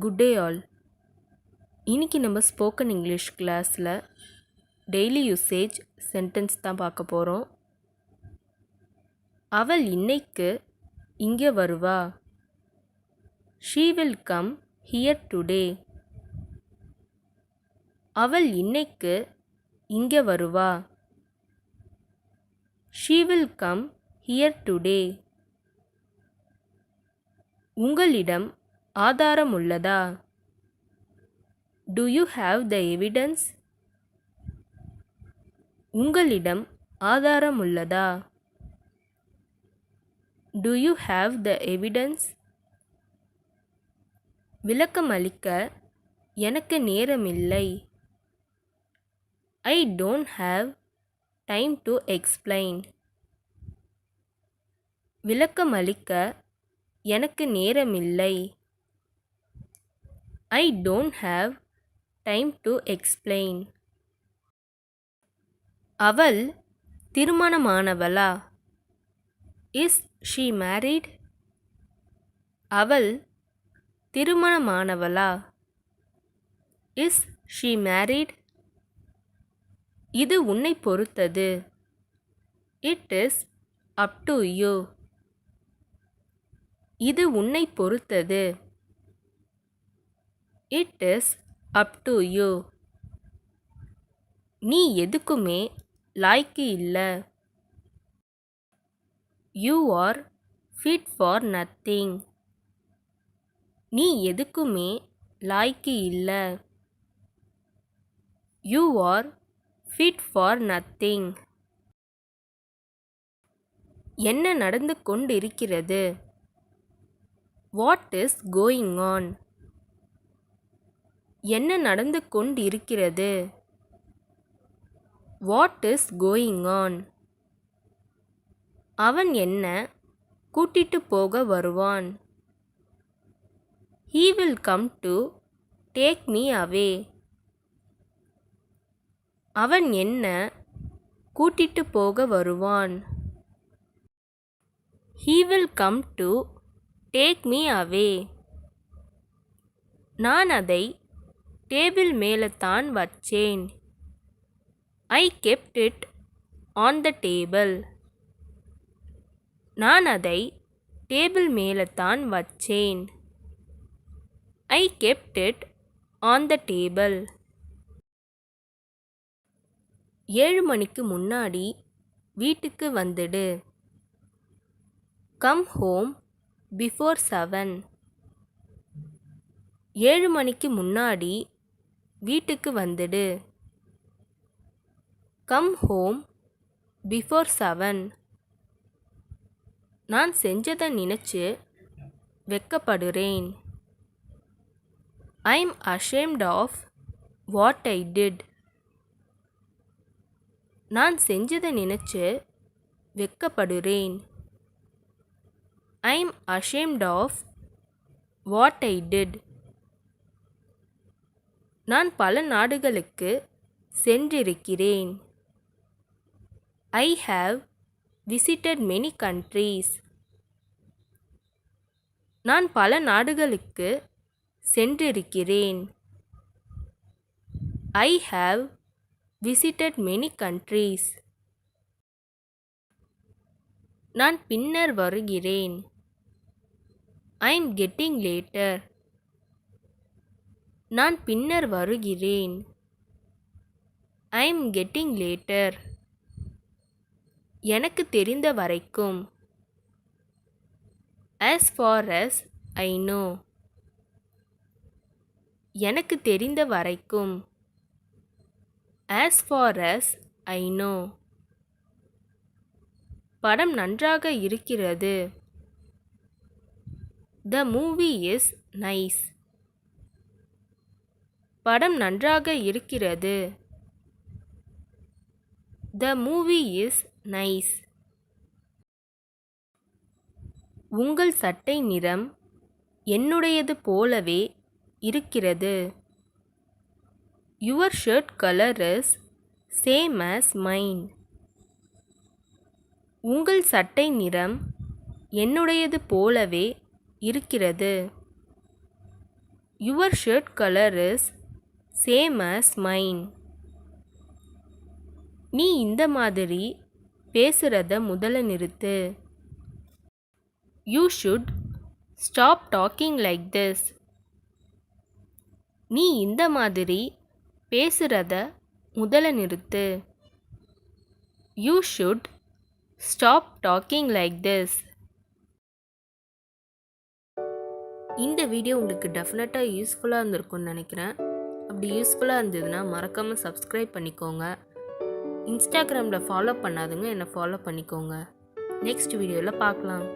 Good day all. இன்னைக்கு நம்ம spoken English கிளாஸில் டெய்லி யூசேஜ் சென்டென்ஸ் தான் பார்க்க போகிறோம். அவள் இன்னைக்கு இங்கே வருவா. She will come here today. அவள் இன்னைக்கு இங்கே வருவா. She will come here today. உங்களிடம் ஆதாரம் உள்ளதா? Do you have the evidence? உங்களிடம் ஆதாரம் உள்ளதா? Do you have the evidence? விளக்கம் அளிக்க எனக்கு நேரமில்லை. I don't have time to explain. விளக்கம் அளிக்க எனக்கு நேரமில்லை. I don't have time to explain. அவள் திருமணமானவளா? Is she married? அவள் திருமணமானவளா? Is she married? இது உன்னை பொறுத்தது. It is up to you. இது உன்னை பொறுத்தது. It is up to you. நீ எதுக்குமே லாய்க்கு இல்லை. You are fit for nothing. நீ எதுக்குமே லாய்க்கு இல்லை. You are fit for nothing. என்ன நடந்து கொண்டிருக்கிறது? What is going on? என்ன நடந்து கொண்டிருக்கிறது? What is going on? அவன் என்ன கூட்டிட்டு போக வருவான். He will come to take me away. அவன் என்ன கூட்டிட்டு போக வருவான். He will come to take me away. நான் அதை டேபிள் மேலே தான் வச்சேன். I kept it on the table. நான் அதை டேபிள் மேலே தான் வச்சேன். I kept it on the table. 7 மணிக்கு முன்னாடி வீட்டுக்கு வந்துடு. Come home before 7. 7 மணிக்கு முன்னாடி வீட்டுக்கு வந்துடு. Come home before 7. நான் செஞ்சதை நினைச்சு வெக்கப்படுறேன். I'm ashamed of what I did. நான் செஞ்சதை நினைச்சு வெக்கப்படுறேன். I'm ashamed of what I did. நான் பல நாடுகளுக்கு சென்றிருக்கிறேன். I have visited many countries. நான் பல நாடுகளுக்கு சென்றிருக்கிறேன். I have visited many countries. நான் பின்னர் வருகிறேன். I am getting later. நான் பின்னர் வருகிறேன். I am getting later. எனக்கு தெரிந்த வரைக்கும். As far as I know. எனக்கு தெரிந்த வரைக்கும். As far as I know. படம் நன்றாக இருக்கிறது. The movie is nice. படம் நன்றாக இருக்கிறது. The movie is nice. உங்கள் சட்டை நிறம் என்னுடையது போலவே இருக்கிறது. Your shirt color is same as mine. உங்கள் சட்டை நிறம் என்னுடையது போலவே இருக்கிறது. Your shirt color is same as mine. நீ இந்த மாதிரி பேசுறத முதல்ல நிறுத்து. You should stop talking like this. நீ இந்த மாதிரி பேசுறத முதல்ல நிறுத்து. You should stop talking like this. இந்த வீடியோ உங்களுக்கு டெஃபினட்டாக யூஸ்ஃபுல்லாக இருந்திருக்கும்னு நினைக்கிறேன். அப்படி யூஸ்ஃபுல்லாக இருந்ததுன்னா மறக்காமல் சப்ஸ்கிரைப் பண்ணிக்கோங்க. இன்ஸ்டாகிராமில் ஃபாலோ பண்ணாதுங்க என்னை ஃபாலோ பண்ணிக்கோங்க. நெக்ஸ்ட் வீடியோவில் பார்க்கலாம்.